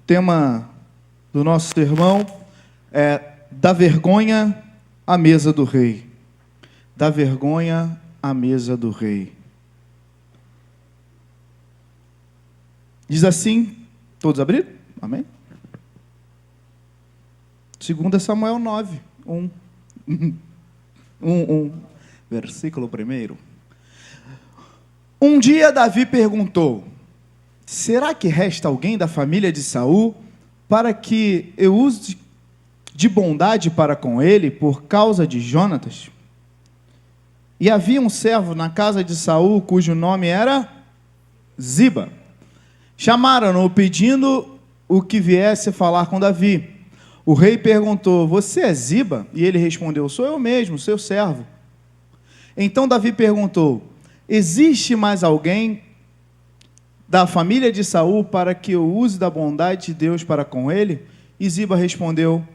tema do nosso sermão é da vergonha à mesa do rei. Da vergonha à mesa do rei. Diz assim, todos abriram? Amém? 2 Samuel 9, 1. 1, versículo 1. Um dia Davi perguntou: será que resta alguém da família de Saul para que eu use de bondade para com ele por causa de Jonatas? E havia um servo na casa de Saul cujo nome era Ziba. Chamaram-no pedindo o que viesse falar com Davi. O rei perguntou: você é Ziba? E ele respondeu: sou eu mesmo, seu servo. Então Davi perguntou: existe mais alguém da família de Saul para que eu use da bondade de Deus para com ele? E Ziba respondeu: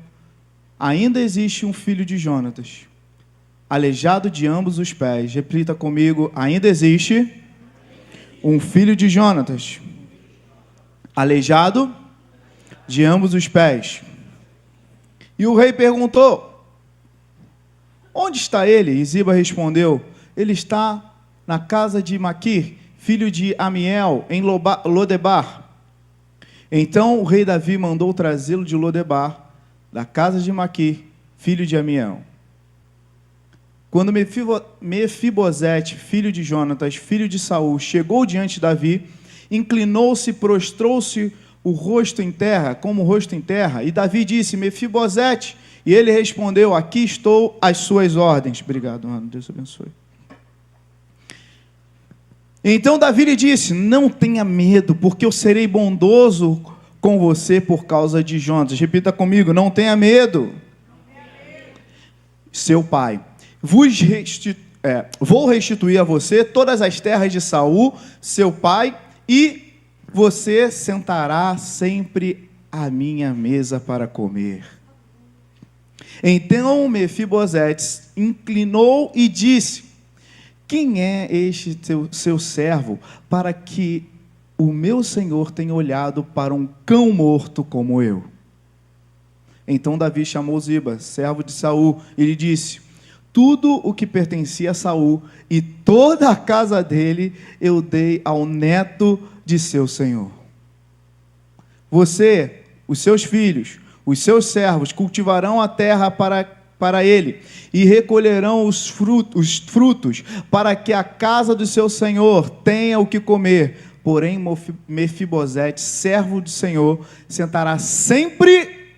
ainda existe um filho de Jonatas, aleijado de ambos os pés. Repita comigo: ainda existe um filho de Jonatas, aleijado de ambos os pés. E o rei perguntou: onde está ele? E Ziba respondeu: ele está na casa de Maquir, filho de Amiel, em Lodebar. Então o rei Davi mandou trazê-lo de Lodebar, da casa de Maquir, filho de Amiel. Quando Mefibosete, filho de Jonatas, filho de Saul, chegou diante de Davi, inclinou-se e prostrou-se o rosto em terra, como o rosto em terra. E Davi disse: Mefibosete. E ele respondeu: aqui estou às suas ordens. Obrigado, mano. Deus abençoe. Então Davi lhe disse: não tenha medo, porque eu serei bondoso com você por causa de Jonatas. Repita comigo: não tenha medo. Seu pai, vou restituir a você todas as terras de Saul, seu pai, e você sentará sempre à minha mesa para comer. Então Mefibosete inclinou e disse: quem é este seu servo, para que o meu senhor tenha olhado para um cão morto como eu? Então Davi chamou Ziba, servo de Saul, e lhe disse: tudo o que pertencia a Saul e toda a casa dele eu dei ao neto de seu senhor. Você, os seus filhos, os seus servos cultivarão a terra para ele, e recolherão os frutos, para que a casa do seu senhor tenha o que comer. Porém, Mefibosete, servo do Senhor, sentará sempre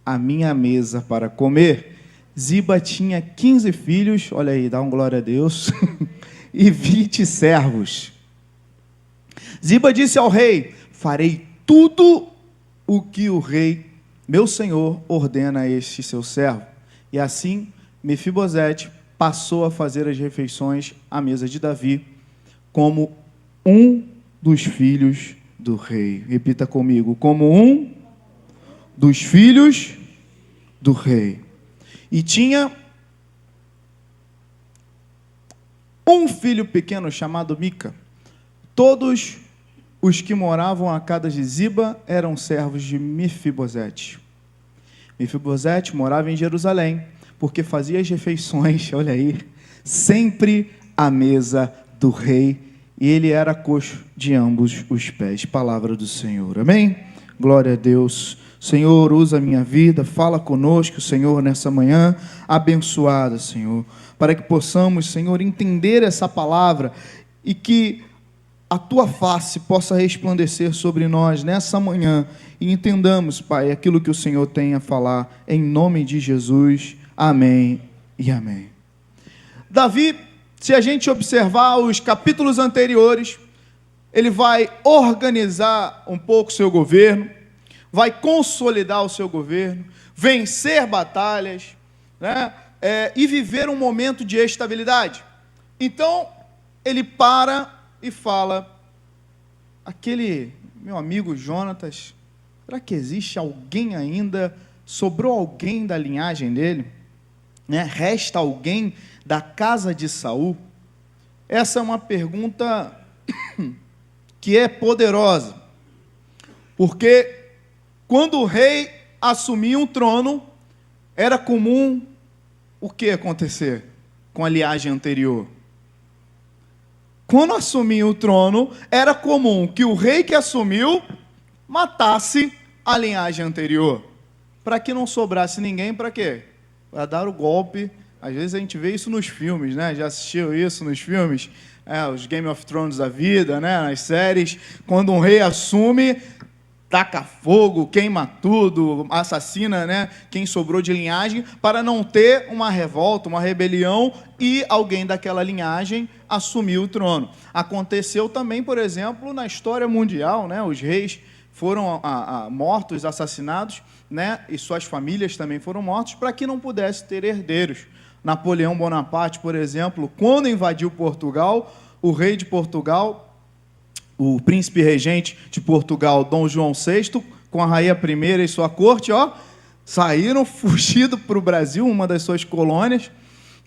à minha mesa para comer. Ziba tinha 15 filhos, olha aí, dá um glória a Deus, e 20 servos. Ziba disse ao rei: farei tudo o que o rei, meu senhor, ordena a este seu servo. E assim, Mefibosete passou a fazer as refeições à mesa de Davi, como um dos filhos do rei. Repita comigo: como um dos filhos do rei. E tinha um filho pequeno chamado Mica. Todos os que moravam à casa de Ziba eram servos de Mefibosete. Mefibosete morava em Jerusalém, porque fazia as refeições, olha aí, sempre à mesa do rei, e ele era coxo de ambos os pés. Palavra do Senhor, amém? Glória a Deus. Senhor, usa a minha vida, fala conosco, Senhor, nessa manhã abençoada, Senhor, para que possamos, Senhor, entender essa palavra e que a tua face possa resplandecer sobre nós nessa manhã e entendamos, Pai, aquilo que o Senhor tem a falar, em nome de Jesus, amém e amém. Davi, se a gente observar os capítulos anteriores, ele vai organizar um pouco o seu governo, vai consolidar o seu governo, vencer batalhas, né? E viver um momento de estabilidade. Então, ele para e fala: aquele meu amigo Jonatas, será que existe alguém ainda, sobrou alguém da linhagem dele? Né? Resta alguém da casa de Saul? Essa é uma pergunta que é poderosa, porque quando o rei assumia um trono, era comum o que acontecer com a linhagem anterior? Quando assumia o trono, era comum que o rei que assumiu matasse a linhagem anterior, para que não sobrasse ninguém, para quê? Para dar o golpe. Às vezes a gente vê isso nos filmes, né? Já assistiu isso nos filmes? Os Game of Thrones da vida, né? Nas séries, quando um rei assume, taca fogo, queima tudo, assassina, né, quem sobrou de linhagem, para não ter uma revolta, uma rebelião e alguém daquela linhagem assumir o trono. Aconteceu também, por exemplo, na história mundial, né, os reis foram mortos, assassinados, né, e suas famílias também foram mortos, para que não pudesse ter herdeiros. Napoleão Bonaparte, por exemplo, quando invadiu Portugal, o rei de Portugal, o príncipe regente de Portugal, Dom João VI, com a rainha I e sua corte, saíram fugidos para o Brasil, uma das suas colônias,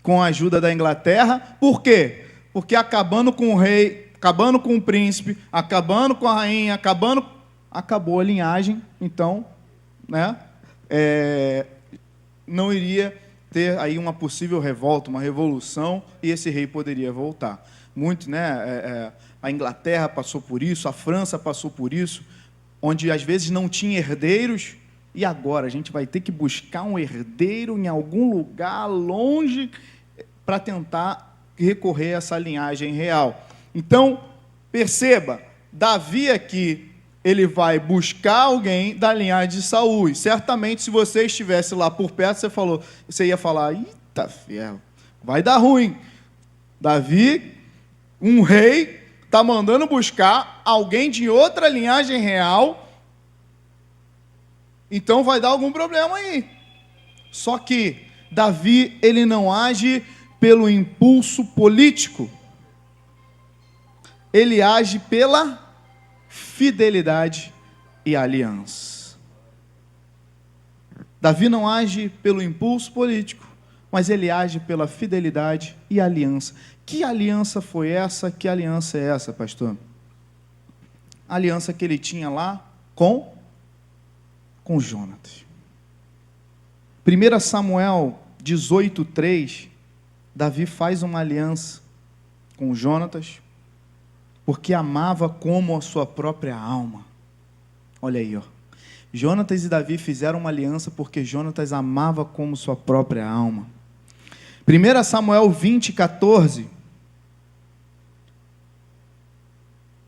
com a ajuda da Inglaterra. Por quê? Porque acabando com o rei, acabando com o príncipe, acabando com a rainha, acabou a linhagem, então, né, não iria ter aí uma possível revolta, uma revolução, e esse rei poderia voltar. Muito, né? A Inglaterra passou por isso, a França passou por isso, onde às vezes não tinha herdeiros, e agora a gente vai ter que buscar um herdeiro em algum lugar longe para tentar recorrer a essa linhagem real. Então, perceba, Davi aqui, ele vai buscar alguém da linhagem de Saul. E certamente, se você estivesse lá por perto, você ia falar, eita ferro, vai dar ruim. Davi, um rei, está mandando buscar alguém de outra linhagem real, então vai dar algum problema aí. Só que Davi, ele não age pelo impulso político, ele age pela fidelidade e aliança. Davi não age pelo impulso político, mas ele age pela fidelidade e aliança. Que aliança foi essa? Que aliança é essa, pastor? A aliança que ele tinha lá com Jonatas. 1 Samuel 18:3, Davi faz uma aliança com Jonatas, porque amava como a sua própria alma. Olha aí, Jonatas e Davi fizeram uma aliança porque Jonatas amava como sua própria alma. 1 Samuel 20:14,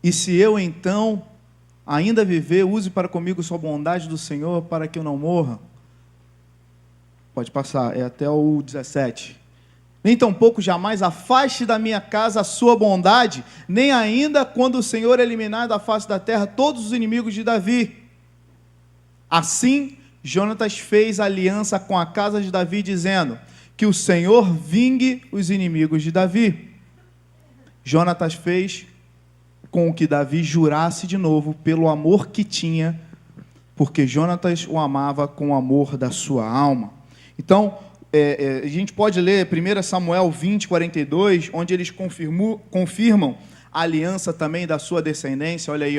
e se eu então ainda viver, use para comigo sua bondade do Senhor, para que eu não morra. Pode passar, é até o 17. Nem tampouco jamais afaste da minha casa a sua bondade, nem ainda quando o Senhor eliminar da face da terra todos os inimigos de Davi. Assim, Jonatas fez aliança com a casa de Davi, dizendo que o Senhor vingue os inimigos de Davi. Jonatas fez com que Davi jurasse de novo pelo amor que tinha, porque Jonatas o amava com o amor da sua alma. Então, a gente pode ler 1 Samuel 20:42, onde eles confirmam a aliança também da sua descendência. Olha aí,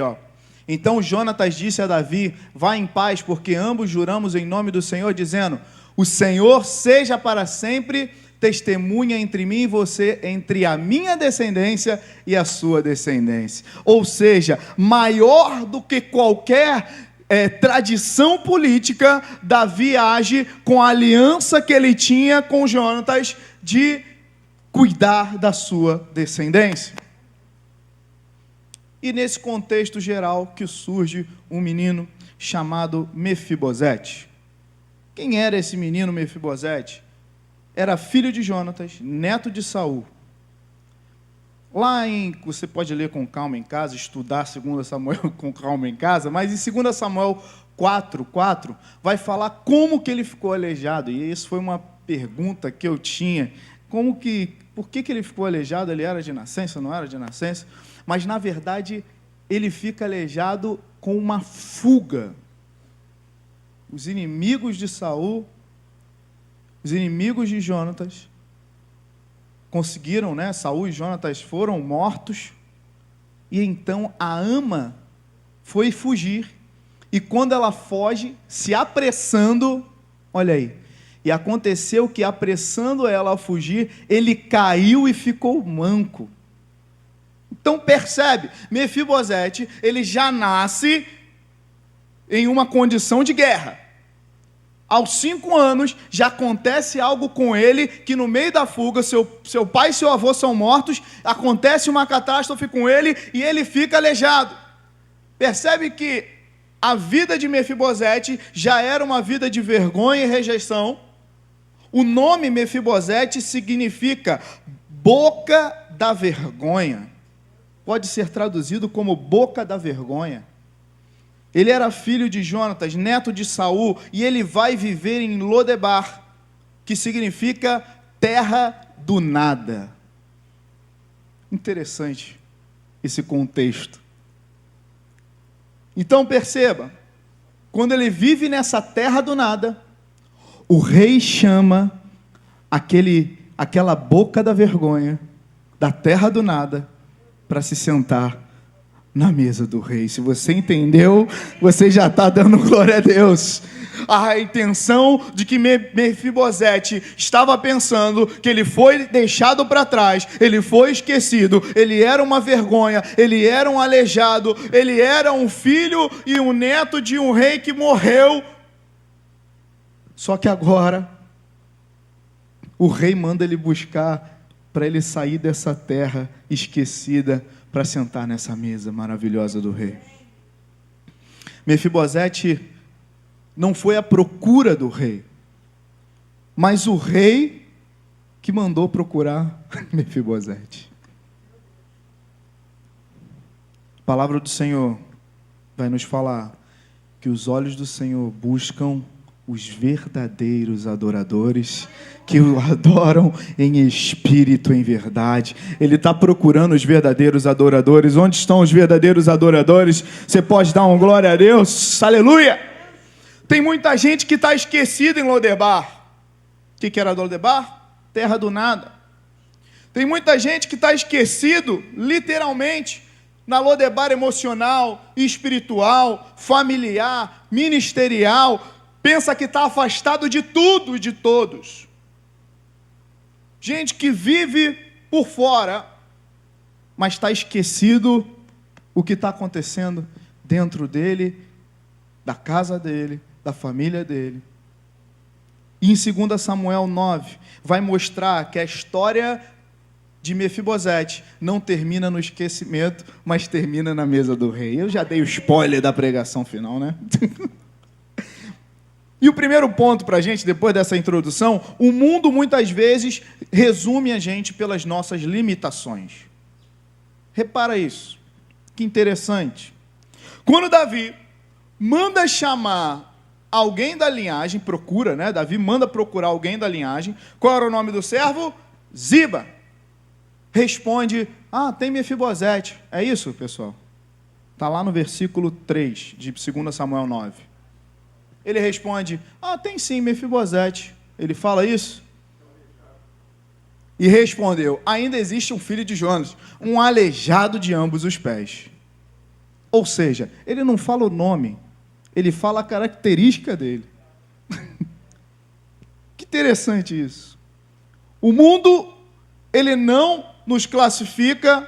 Então Jonatas disse a Davi, vá em paz, porque ambos juramos em nome do Senhor, dizendo, o Senhor seja para sempre testemunha entre mim e você, entre a minha descendência e a sua descendência. Ou seja, maior do que qualquer tradição política, Davi age com a aliança que ele tinha com Jonatas de cuidar da sua descendência. E nesse contexto geral que surge um menino chamado Mefibosete. Quem era esse menino Mefibosete? Era filho de Jonatas, neto de Saul. Você pode ler com calma em casa, estudar 2 Samuel com calma em casa, mas em 2 Samuel 4:4 vai falar como que ele ficou aleijado. E isso foi uma pergunta que eu tinha. Por que ele ficou aleijado? Ele era de nascença, não era de nascença? Mas, na verdade, ele fica aleijado com uma fuga. Os inimigos de Saul, os inimigos de Jonatas, conseguiram, Saul e Jonatas foram mortos, e então a ama foi fugir, E quando ela foge, se apressando, olha aí, e aconteceu que apressando ela a fugir, ele caiu e ficou manco. Então percebe, Mefibosete, ele já nasce em uma condição de guerra. Aos 5 anos, já acontece algo com ele, que no meio da fuga, seu pai e seu avô são mortos, acontece uma catástrofe com ele, e ele fica aleijado. Percebe que a vida de Mefibosete já era uma vida de vergonha e rejeição. O nome Mefibosete significa boca da vergonha. Pode ser traduzido como boca da vergonha. Ele era filho de Jonatas, neto de Saul, e ele vai viver em Lodebar, que significa terra do nada. Interessante esse contexto. Então perceba, quando ele vive nessa terra do nada, o rei chama aquela boca da vergonha, da terra do nada, para se sentar na mesa do rei. Se você entendeu, você já está dando glória a Deus. A intenção de que Mefibosete estava pensando que ele foi deixado para trás, ele foi esquecido, ele era uma vergonha, ele era um aleijado, ele era um filho e um neto de um rei que morreu. Só que agora, o rei manda ele buscar para ele sair dessa terra esquecida, para sentar nessa mesa maravilhosa do rei. Mefibosete não foi à procura do rei, mas o rei que mandou procurar Mefibosete. A palavra do Senhor vai nos falar que os olhos do Senhor buscam os verdadeiros adoradores, que o adoram em espírito e em verdade. Ele está procurando os verdadeiros adoradores. Onde estão os verdadeiros adoradores? Você pode dar uma glória a Deus? Aleluia! Tem muita gente que está esquecida em Lodebar. O que era Lodebar? Terra do nada. Tem muita gente que está esquecido, literalmente, na Lodebar emocional, espiritual, familiar, ministerial. Pensa que está afastado de tudo e de todos. Gente que vive por fora, mas está esquecido o que está acontecendo dentro dele, da casa dele, da família dele. E em 2 Samuel 9, vai mostrar que a história de Mefibosete não termina no esquecimento, mas termina na mesa do rei. Eu já dei o spoiler da pregação final, né? E o primeiro ponto para a gente, depois dessa introdução, o mundo muitas vezes resume a gente pelas nossas limitações. Repara isso, que interessante. Quando Davi manda chamar alguém da linhagem, procura, né? Davi manda procurar alguém da linhagem. Qual era o nome do servo? Ziba. Responde, tem Mefibosete. É isso, pessoal? Está lá no versículo 3 de 2 Samuel 9. Ele responde, tem sim, Mefibosete. Ele fala isso? E respondeu, ainda existe um filho de Jonas, um aleijado de ambos os pés. Ou seja, ele não fala o nome, ele fala a característica dele. Que interessante isso. O mundo, ele não nos classifica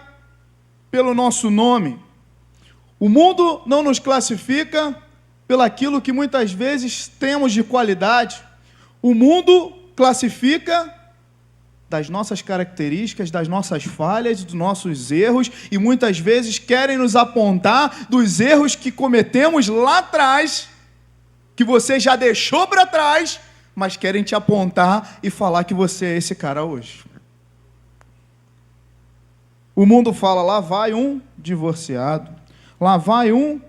pelo nosso nome. O mundo não nos classifica pelaquilo que muitas vezes temos de qualidade. O mundo classifica das nossas características, das nossas falhas, dos nossos erros, e muitas vezes querem nos apontar dos erros que cometemos lá atrás, que você já deixou para trás, mas querem te apontar e falar que você é esse cara hoje. O mundo fala, lá vai um divorciado, lá vai um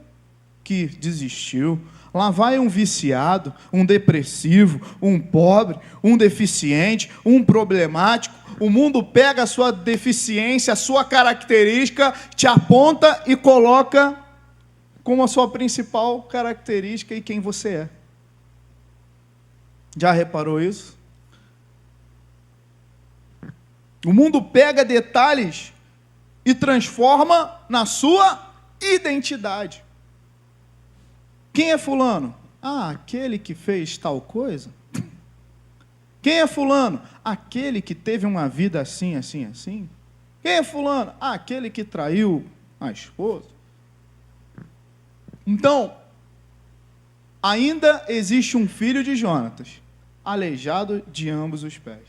que desistiu, lá vai um viciado, um depressivo, um pobre, um deficiente, um problemático. O mundo pega a sua deficiência, a sua característica, te aponta e coloca como a sua principal característica e quem você é. Já reparou isso? O mundo pega detalhes e transforma na sua identidade. Quem é fulano? Ah, aquele que fez tal coisa. Quem é fulano? Aquele que teve uma vida assim, assim, assim. Quem é fulano? Ah, aquele que traiu a esposa. Então, ainda existe um filho de Jonatas, aleijado de ambos os pés.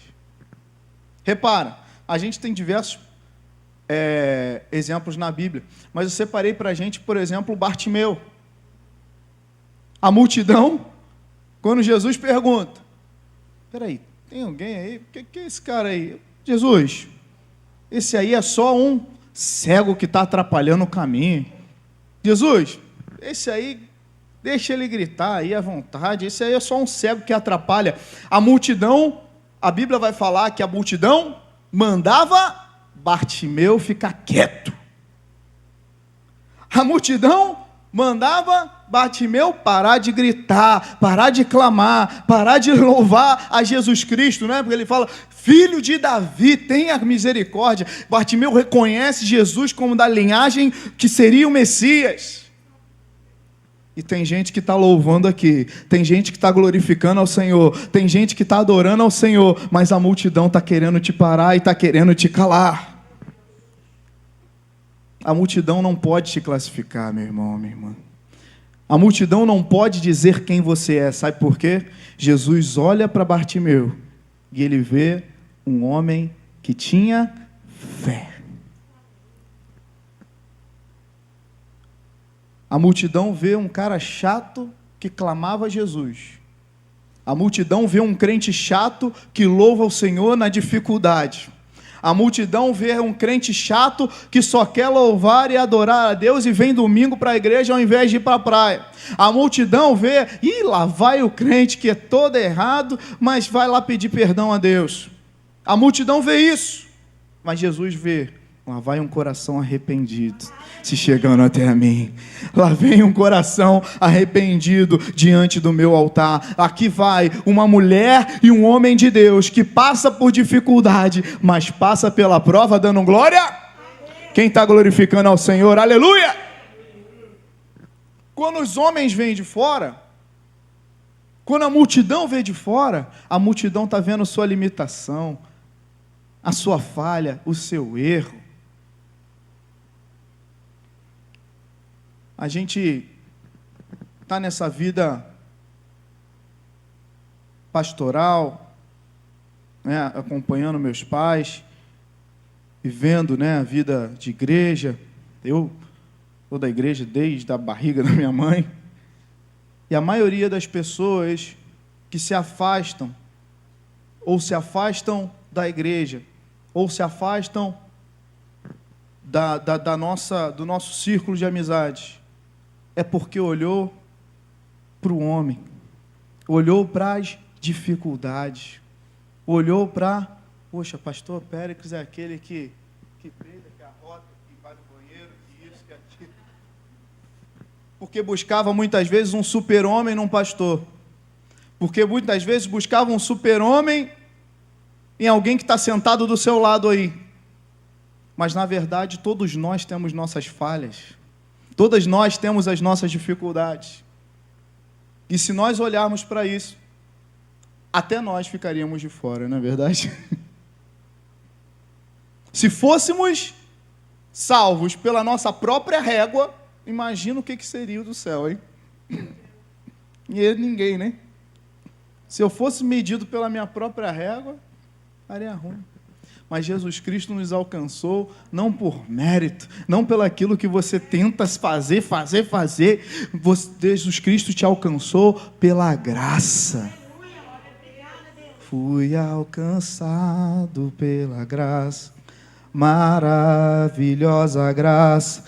Repara, a gente tem diversos exemplos na Bíblia, mas eu separei para a gente, por exemplo, Bartimeu. A multidão, quando Jesus pergunta, peraí, tem alguém aí? O que é esse cara aí? Jesus, esse aí é só um cego que está atrapalhando o caminho. Jesus, esse aí, deixa ele gritar aí à vontade, esse aí é só um cego que atrapalha. A multidão, a Bíblia vai falar que a multidão mandava Bartimeu ficar quieto. A multidão mandava Bartimeu parar de gritar, parar de clamar, parar de louvar a Jesus Cristo, né? Porque ele fala, filho de Davi, tenha misericórdia. Bartimeu reconhece Jesus como da linhagem que seria o Messias. E tem gente que está louvando aqui, tem gente que está glorificando ao Senhor, tem gente que está adorando ao Senhor, mas a multidão está querendo te parar e está querendo te calar. A multidão não pode te classificar, meu irmão, minha irmã. A multidão não pode dizer quem você é. Sabe por quê? Jesus olha para Bartimeu e ele vê um homem que tinha fé. A multidão vê um cara chato que clamava a Jesus. A multidão vê um crente chato que louva o Senhor na dificuldade. A multidão vê um crente chato que só quer louvar e adorar a Deus e vem domingo para a igreja ao invés de ir para a praia. A multidão vê, lá vai o crente que é todo errado, mas vai lá pedir perdão a Deus. A multidão vê isso, mas Jesus vê, lá vai um coração arrependido, se chegando até a mim. Lá vem um coração arrependido diante do meu altar. Aqui vai uma mulher e um homem de Deus que passa por dificuldade, mas passa pela prova dando glória. Quem está glorificando ao Senhor? Aleluia! Quando os homens vêm de fora, quando a multidão vem de fora, a multidão está vendo sua limitação, a sua falha, o seu erro. A gente está nessa vida pastoral, né, acompanhando meus pais, vivendo, né, a vida de igreja. Eu sou da igreja desde a barriga da minha mãe. E a maioria das pessoas que se afastam, ou se afastam da igreja, ou se afastam do nosso círculo de amizade, é porque olhou para o homem, olhou para as dificuldades, olhou para, poxa, pastor Péricles é aquele que beija, que arrota, que vai no banheiro, que isso, que aquilo. Porque buscava muitas vezes um super-homem num pastor. Porque muitas vezes buscava um super-homem em alguém que está sentado do seu lado aí. Mas, na verdade, todos nós temos nossas falhas. Todas nós temos as nossas dificuldades. E se nós olharmos para isso, até nós ficaríamos de fora, não é verdade? Se fôssemos salvos pela nossa própria régua, imagina o que seria o do céu, hein? E ninguém, né? Se eu fosse medido pela minha própria régua, estaria ruim. Mas Jesus Cristo nos alcançou não por mérito, não pelo aquilo que você tenta fazer. Jesus Cristo te alcançou pela graça. Fui alcançado pela graça, maravilhosa graça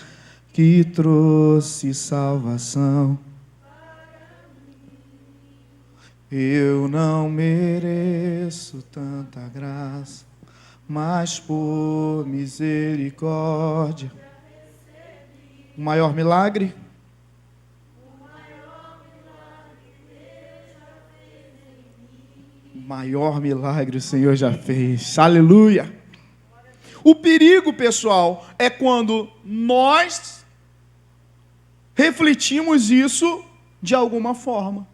que trouxe salvação. Eu não mereço tanta graça, mas por misericórdia. O maior milagre? O maior milagre o Senhor já fez. Aleluia! O perigo, pessoal, é quando nós refletimos isso de alguma forma.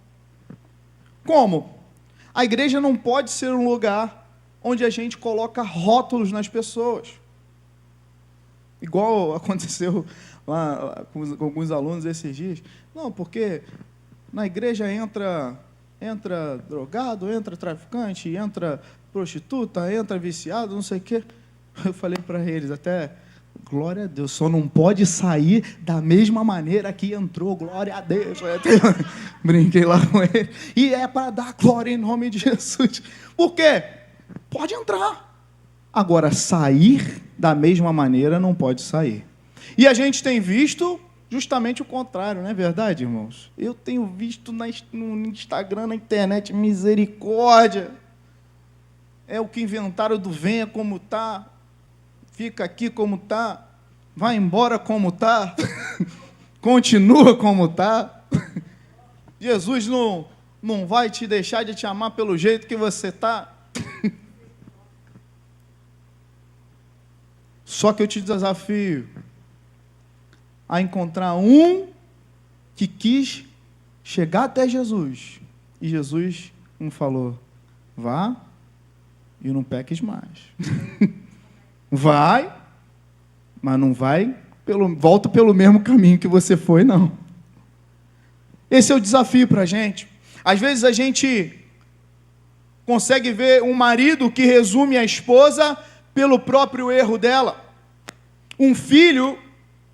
Como? A igreja não pode ser um lugar onde a gente coloca rótulos nas pessoas. Igual aconteceu lá com alguns alunos esses dias. Não, porque na igreja entra drogado, entra traficante, entra prostituta, entra viciado, não sei o quê. Eu falei para eles, até, glória a Deus, só não pode sair da mesma maneira que entrou, glória a Deus. Eu até brinquei lá com ele. E é para dar glória em nome de Jesus. Por quê? Pode entrar. Agora, sair da mesma maneira não pode sair. E a gente tem visto justamente o contrário, não é verdade, irmãos? Eu tenho visto no Instagram, na internet, misericórdia. É o que inventaram do venha como tá, fica aqui como tá, vai embora como tá, continua como tá. Jesus não vai te deixar de te amar pelo jeito que você tá. Só que eu te desafio a encontrar um que quis chegar até Jesus. E Jesus não falou, vá e não peques mais. Vai, mas não vai, volta pelo mesmo caminho que você foi, não. Esse é o desafio para a gente. Às vezes a gente consegue ver um marido que resume a esposa pelo próprio erro dela. Um filho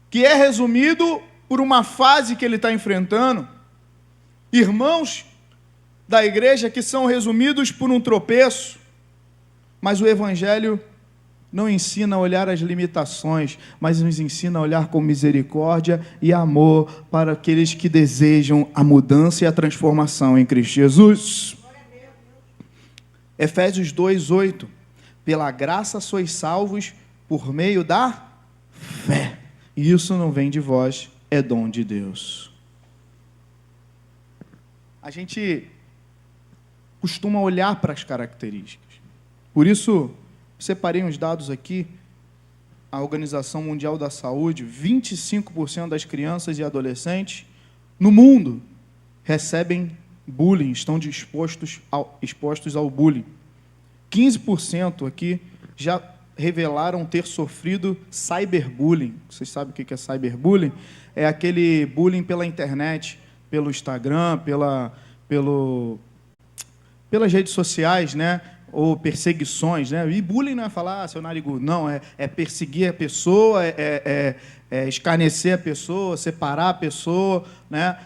que é resumido por uma fase que ele está enfrentando. Irmãos da igreja que são resumidos por um tropeço. Mas o Evangelho não ensina a olhar as limitações, mas nos ensina a olhar com misericórdia e amor para aqueles que desejam a mudança e a transformação em Cristo Jesus. Efésios 2:8. Pela graça sois salvos por meio da fé. E isso não vem de vós, é dom de Deus. A gente costuma olhar para as características. Por isso, separei uns dados aqui. A Organização Mundial da Saúde, 25% das crianças e adolescentes no mundo recebem bullying, estão expostos ao bullying. 15% aqui já revelaram ter sofrido cyberbullying. Vocês sabem o que é cyberbullying? É aquele bullying pela internet, pelo Instagram, pelas redes sociais, né? Ou perseguições, né? E bullying não é falar, seu narigudo, não, é perseguir a pessoa, é escarnecer a pessoa, separar a pessoa, né?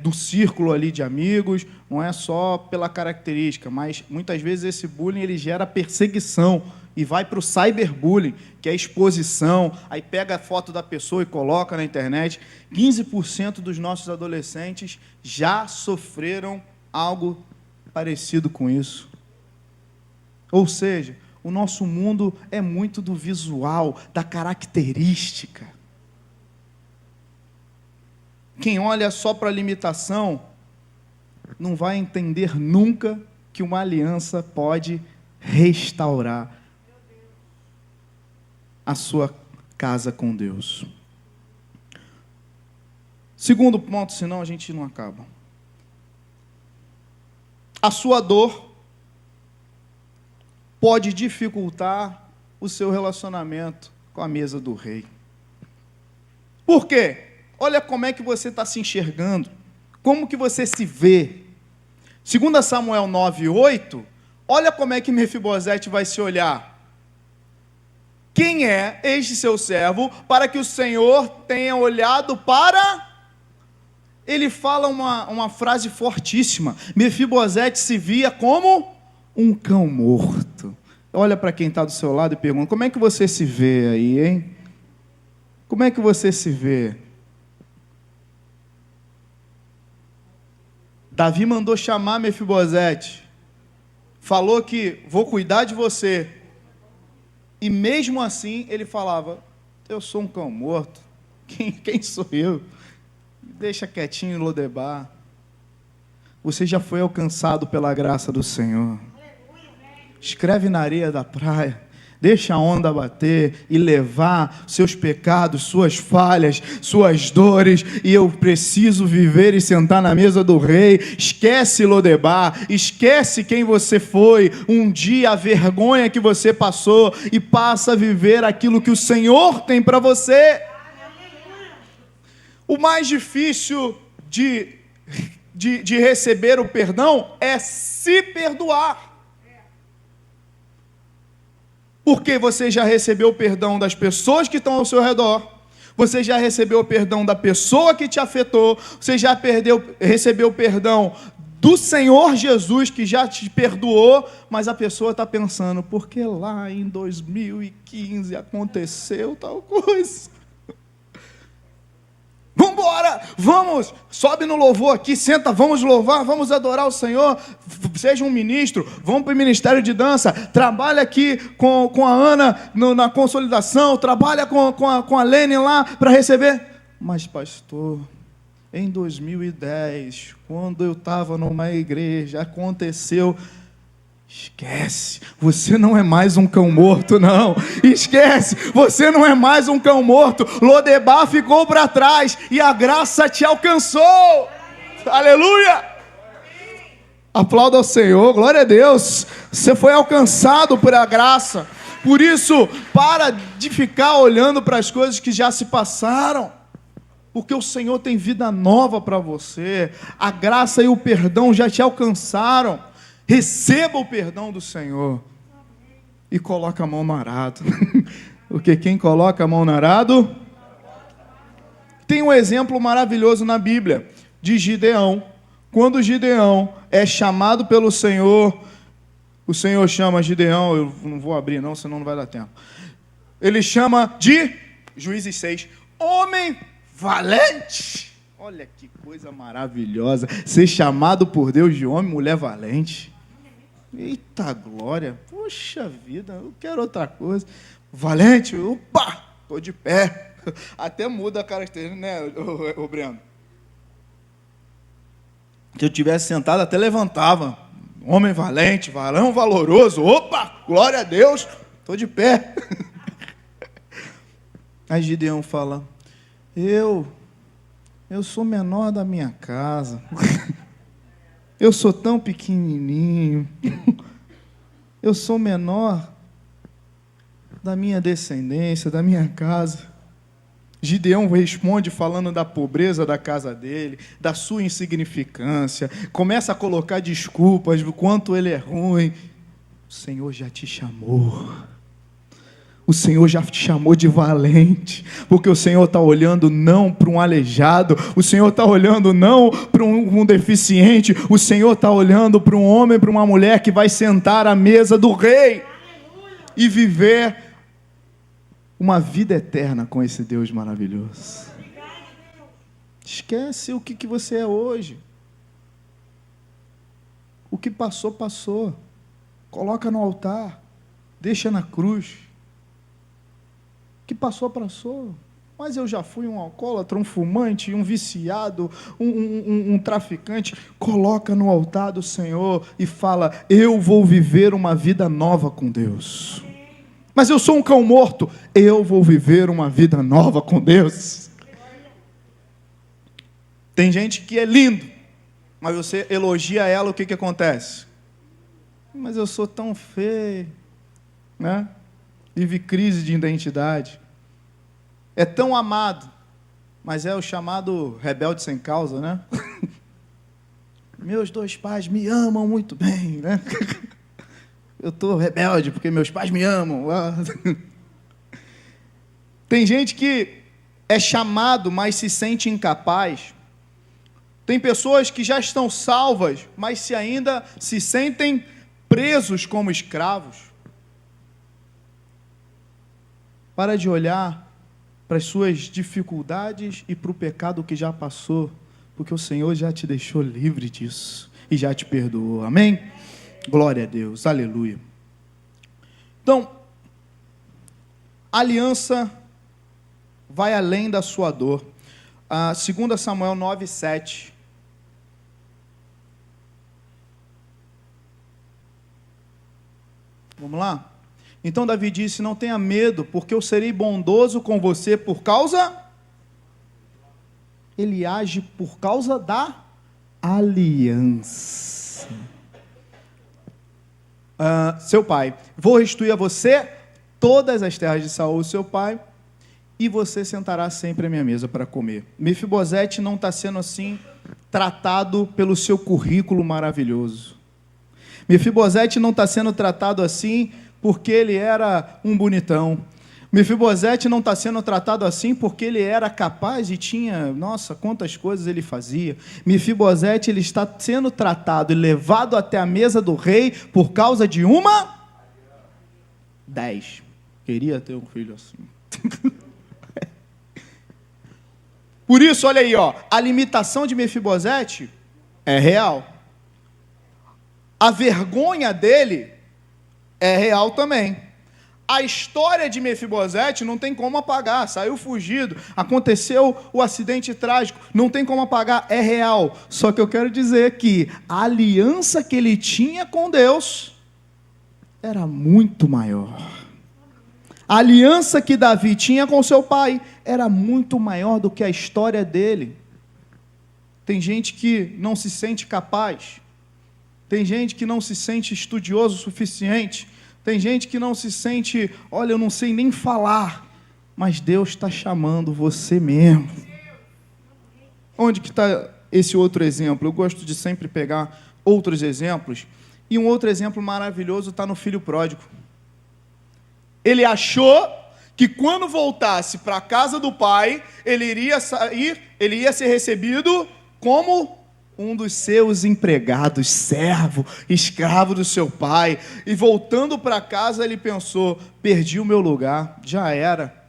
Do círculo ali de amigos, não é só pela característica, mas muitas vezes esse bullying ele gera perseguição e vai para o cyberbullying, que é exposição, aí pega a foto da pessoa e coloca na internet. 15% dos nossos adolescentes já sofreram algo parecido com isso. Ou seja, o nosso mundo é muito do visual, da característica. Quem olha só para a limitação não vai entender nunca que uma aliança pode restaurar a sua casa com Deus. Segundo ponto, senão a gente não acaba. A sua dor pode dificultar o seu relacionamento com a mesa do rei. Por quê? Olha como é que você está se enxergando, como que você se vê. 2 Samuel 9:8, olha como é que Mefibosete vai se olhar. Quem é este seu servo para que o Senhor tenha olhado para... Ele fala uma frase fortíssima. Mefibosete se via como um cão morto. Olha para quem está do seu lado e pergunta, como é que você se vê aí, hein? Como é que você se vê? Davi mandou chamar Mefibosete. Falou que vou cuidar de você. E mesmo assim ele falava, eu sou um cão morto. Quem sou eu? Deixa quietinho, Lodebar. Você já foi alcançado pela graça do Senhor. Escreve na areia da praia. Deixa a onda bater e levar seus pecados, suas falhas, suas dores. E eu preciso viver e sentar na mesa do rei. Esquece Lodebar, esquece quem você foi um dia, a vergonha que você passou, e passa a viver aquilo que o Senhor tem para você. O mais difícil de receber o perdão é se perdoar. Porque você já recebeu o perdão das pessoas que estão ao seu redor, você já recebeu o perdão da pessoa que te afetou, você já recebeu o perdão do Senhor Jesus, que já te perdoou, mas a pessoa está pensando, porque lá em 2015 aconteceu tal coisa. Vamos embora, vamos, sobe no louvor aqui, senta, vamos louvar, vamos adorar o Senhor, seja um ministro, vamos para o ministério de dança, trabalha aqui com a Ana na consolidação, trabalha com a Lene lá para receber. Mas pastor, em 2010, quando eu estava numa igreja, aconteceu... Esquece, você não é mais um cão morto, não. Esquece, você não é mais um cão morto. Lodebar ficou para trás e a graça te alcançou. Aleluia! Aplauda ao Senhor, glória a Deus. Você foi alcançado por a graça. Por isso, para de ficar olhando para as coisas que já se passaram. Porque o Senhor tem vida nova para você. A graça e o perdão já te alcançaram. Receba o perdão do Senhor e coloca a mão no arado. Porque quem coloca a mão no arado... Tem um exemplo maravilhoso na Bíblia de Gideão. Quando Gideão é chamado pelo Senhor, o Senhor chama Gideão, eu não vou abrir não, senão não vai dar tempo. Ele chama de, Juízes 6, homem valente. Olha que coisa maravilhosa, ser chamado por Deus de homem, mulher valente. Eita glória, poxa vida, eu quero outra coisa. Valente, opa, estou de pé. Até muda a característica, né, o Breno? Se eu tivesse sentado, até levantava. Homem valente, varão valoroso, opa, glória a Deus, estou de pé. Aí Gideão fala, eu sou menor da minha casa. Eu sou tão pequenininho. Eu sou menor da minha descendência, da minha casa. Gideão responde falando da pobreza da casa dele, da sua insignificância. Começa a colocar desculpas do quanto ele é ruim. O Senhor já te chamou. O Senhor já te chamou de valente, porque o Senhor está olhando não para um aleijado, o Senhor está olhando não para um deficiente, o Senhor está olhando para um homem, para uma mulher que vai sentar à mesa do rei e viver uma vida eterna com esse Deus maravilhoso. Esquece o que você é hoje. O que passou, passou. Coloca no altar, deixa na cruz. Que passou, passou. Mas eu já fui um alcoólatra, um fumante, um viciado, um traficante. Coloca no altar do Senhor e fala, eu vou viver uma vida nova com Deus. Mas eu sou um cão morto, eu vou viver uma vida nova com Deus. Tem gente que é lindo, mas você elogia ela, o que acontece? Mas eu sou tão feio, né? Vive crise de identidade. É tão amado, mas é o chamado rebelde sem causa, né? Meus dois pais me amam muito bem, né? Eu estou rebelde porque meus pais me amam. Tem gente que é chamado, mas se sente incapaz. Tem pessoas que já estão salvas, mas ainda se sentem presos como escravos. Para de olhar para as suas dificuldades e para o pecado que já passou, porque o Senhor já te deixou livre disso e já te perdoou. Amém? Glória a Deus, aleluia. Então, a aliança vai além da sua dor. 2 Samuel 9:7. Vamos lá? Então Davi disse: não tenha medo, porque eu serei bondoso com você por causa... Ele age por causa da aliança. Seu pai, vou restituir a você todas as terras de Saul, seu pai, e você sentará sempre à minha mesa para comer. Mefibosete não está sendo assim tratado pelo seu currículo maravilhoso. Mefibosete não está sendo tratado assim porque ele era um bonitão. Mefibosete não está sendo tratado assim porque ele era capaz e tinha, nossa, quantas coisas ele fazia. Mefibosete, ele está sendo tratado e levado até a mesa do rei por causa de uma... 10. Queria ter um filho assim. Por isso, olha aí, ó, a limitação de Mefibosete é real. A vergonha dele é real também. A história de Mefibosete não tem como apagar, saiu fugido, aconteceu o acidente trágico, não tem como apagar, é real. Só que eu quero dizer que a aliança que ele tinha com Deus era muito maior. A aliança que Davi tinha com seu pai era muito maior do que a história dele. Tem gente que não se sente capaz, tem gente que não se sente estudioso o suficiente, tem gente que não se sente, olha, eu não sei nem falar, mas Deus está chamando você mesmo. Onde que está esse outro exemplo? Eu gosto de sempre pegar outros exemplos, e um outro exemplo maravilhoso está no filho pródigo. Ele achou que quando voltasse para a casa do pai, ele iria ser recebido como um dos seus empregados, servo, escravo do seu pai. E voltando para casa, ele pensou: perdi o meu lugar, já era.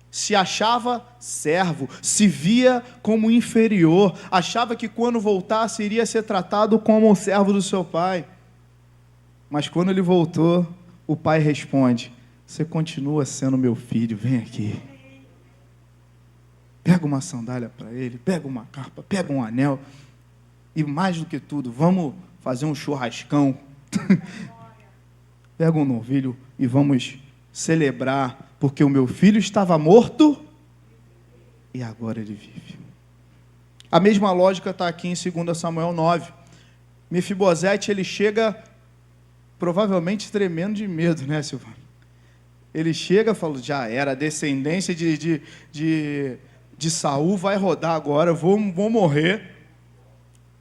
Se achava servo, se via como inferior, achava que quando voltasse iria ser tratado como o servo do seu pai. Mas quando ele voltou, o pai responde: você continua sendo meu filho, vem aqui. Pega uma sandália para ele, pega uma capa, pega um anel, e mais do que tudo, vamos fazer um churrascão. Pega um novilho e vamos celebrar, porque o meu filho estava morto e agora ele vive. A mesma lógica está aqui em 2 Samuel 9. Mefibosete, ele chega provavelmente tremendo de medo, né, Silvano? Ele chega e fala: já era, a descendência de Saul vai rodar agora, vou morrer.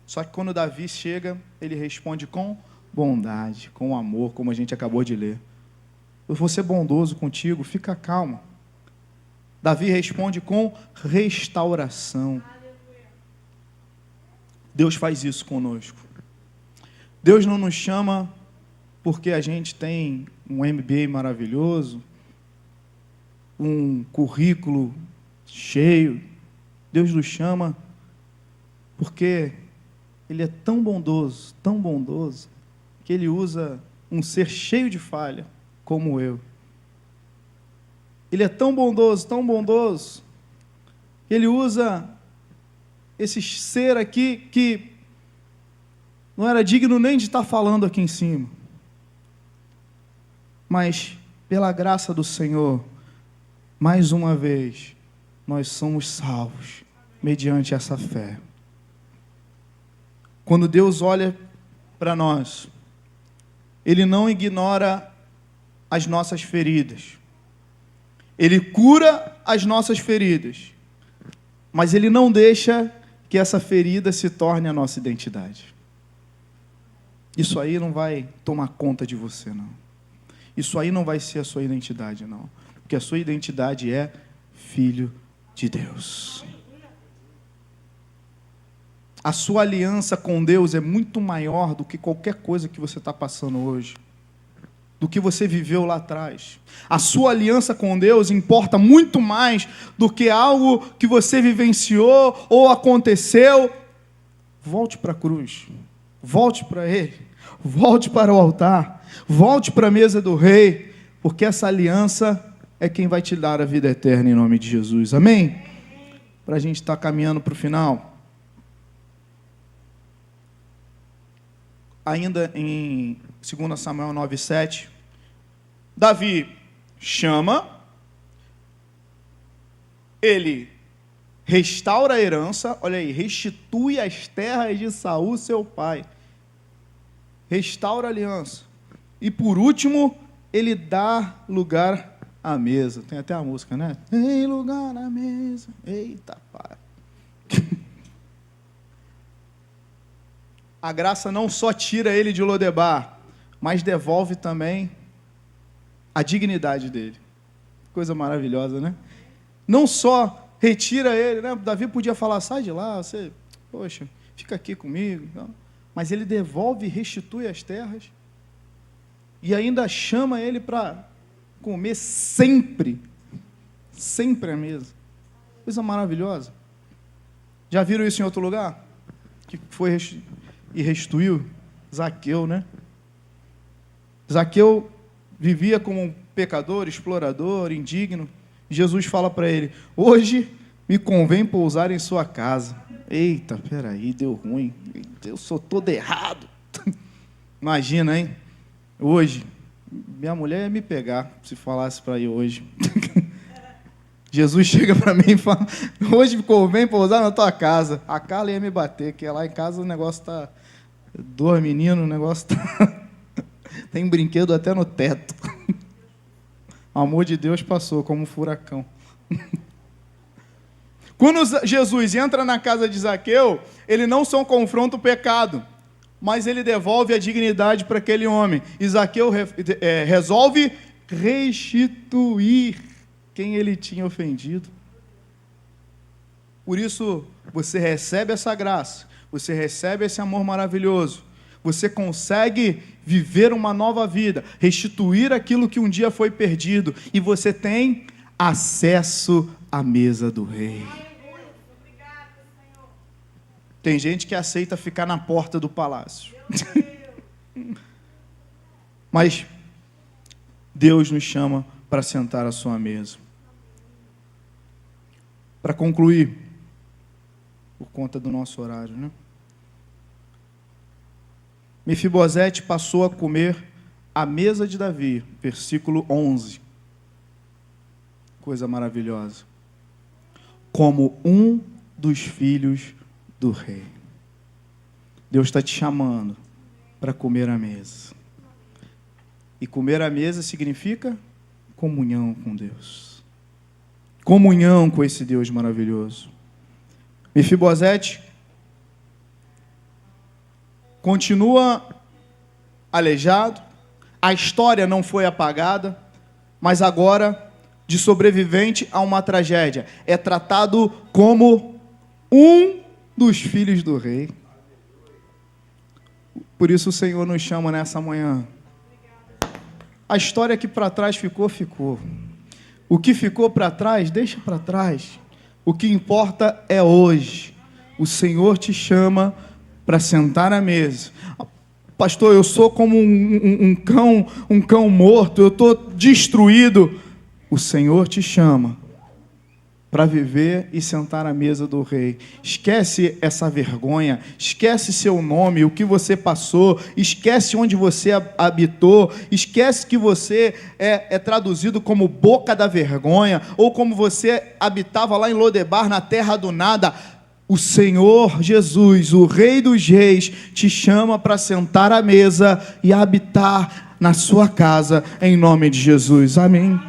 Só que quando Davi chega, ele responde com bondade, com amor, como a gente acabou de ler. Eu vou ser bondoso contigo, fica calmo. Davi responde com restauração. Deus faz isso conosco. Deus não nos chama porque a gente tem um MBA maravilhoso, um currículo cheio. Deus nos chama porque Ele é tão bondoso, que Ele usa um ser cheio de falha, como eu. Ele é tão bondoso, que Ele usa esse ser aqui que não era digno nem de estar falando aqui em cima. Mas, pela graça do Senhor, mais uma vez, nós somos salvos, mediante essa fé. Quando Deus olha para nós, Ele não ignora as nossas feridas. Ele cura as nossas feridas, mas Ele não deixa que essa ferida se torne a nossa identidade. Isso aí não vai tomar conta de você, não. Isso aí não vai ser a sua identidade, não. Porque a sua identidade é filho de Deus. A sua aliança com Deus é muito maior do que qualquer coisa que você está passando hoje, do que você viveu lá atrás. A sua aliança com Deus importa muito mais do que algo que você vivenciou ou aconteceu. Volte para a cruz, volte para Ele, volte para o altar, volte para a mesa do Rei, porque essa aliança é quem vai te dar a vida eterna em nome de Jesus. Amém? Para a gente estar caminhando para o final. Ainda em 2 Samuel 9:7, Davi chama, ele restaura a herança, olha aí, restitui as terras de Saul, seu pai. Restaura a aliança. E por último, ele dá lugar à mesa. Tem até a música, né? Tem lugar na mesa. Eita, pai. A graça não só tira ele de Lodebar, mas devolve também a dignidade dele. Coisa maravilhosa, né? Não só retira ele, né? Davi podia falar, sai de lá, você, poxa, fica aqui comigo. Não. Mas ele devolve e restitui as terras. E ainda chama ele para comer sempre. Sempre à mesa. Coisa maravilhosa. Já viram isso em outro lugar? Que foi e restituiu? Zaqueu, né? Zaqueu vivia como um pecador, explorador, indigno. Jesus fala para ele, hoje me convém pousar em sua casa. Eita, peraí, deu ruim. Eu sou todo errado. Imagina, hein? Hoje, minha mulher ia me pegar, se falasse para ir hoje. Jesus chega para mim e fala, hoje me convém pousar na tua casa. A Carla ia me bater, porque lá em casa o negócio está... Dois meninos, o negócio está... Tem brinquedo até no teto. O amor de Deus passou como um furacão. Quando Jesus entra na casa de Zaqueu, ele não só confronta o pecado, mas ele devolve a dignidade para aquele homem. E Zaqueu resolve restituir quem ele tinha ofendido. Por isso, você recebe essa graça, você recebe esse amor maravilhoso, você consegue viver uma nova vida, restituir aquilo que um dia foi perdido, e você tem acesso à mesa do rei. Tem gente que aceita ficar na porta do palácio. Mas Deus nos chama para sentar à sua mesa. Para concluir, por conta do nosso horário, né? Mefibosete passou a comer à mesa de Davi, versículo 11. Coisa maravilhosa. Como um dos filhos do rei. Deus está te chamando para comer à mesa. E comer à mesa significa comunhão com Deus. Comunhão com esse Deus maravilhoso. Mefibosete continua aleijado, a história não foi apagada, mas agora, de sobrevivente a uma tragédia, é tratado como um dos filhos do rei. Por isso o Senhor nos chama nessa manhã. A história que para trás ficou, ficou. O que ficou para trás, deixa para trás. O que importa é hoje. O Senhor te chama para sentar à mesa. Pastor, eu sou como um cão morto, eu estou destruído. O Senhor te chama para viver e sentar à mesa do rei. Esquece essa vergonha, esquece seu nome, o que você passou, esquece onde você habitou, esquece que você é traduzido como boca da vergonha, ou como você habitava lá em Lodebar, na terra do nada. O Senhor Jesus, o Rei dos Reis, te chama para sentar à mesa e habitar na sua casa, em nome de Jesus. Amém.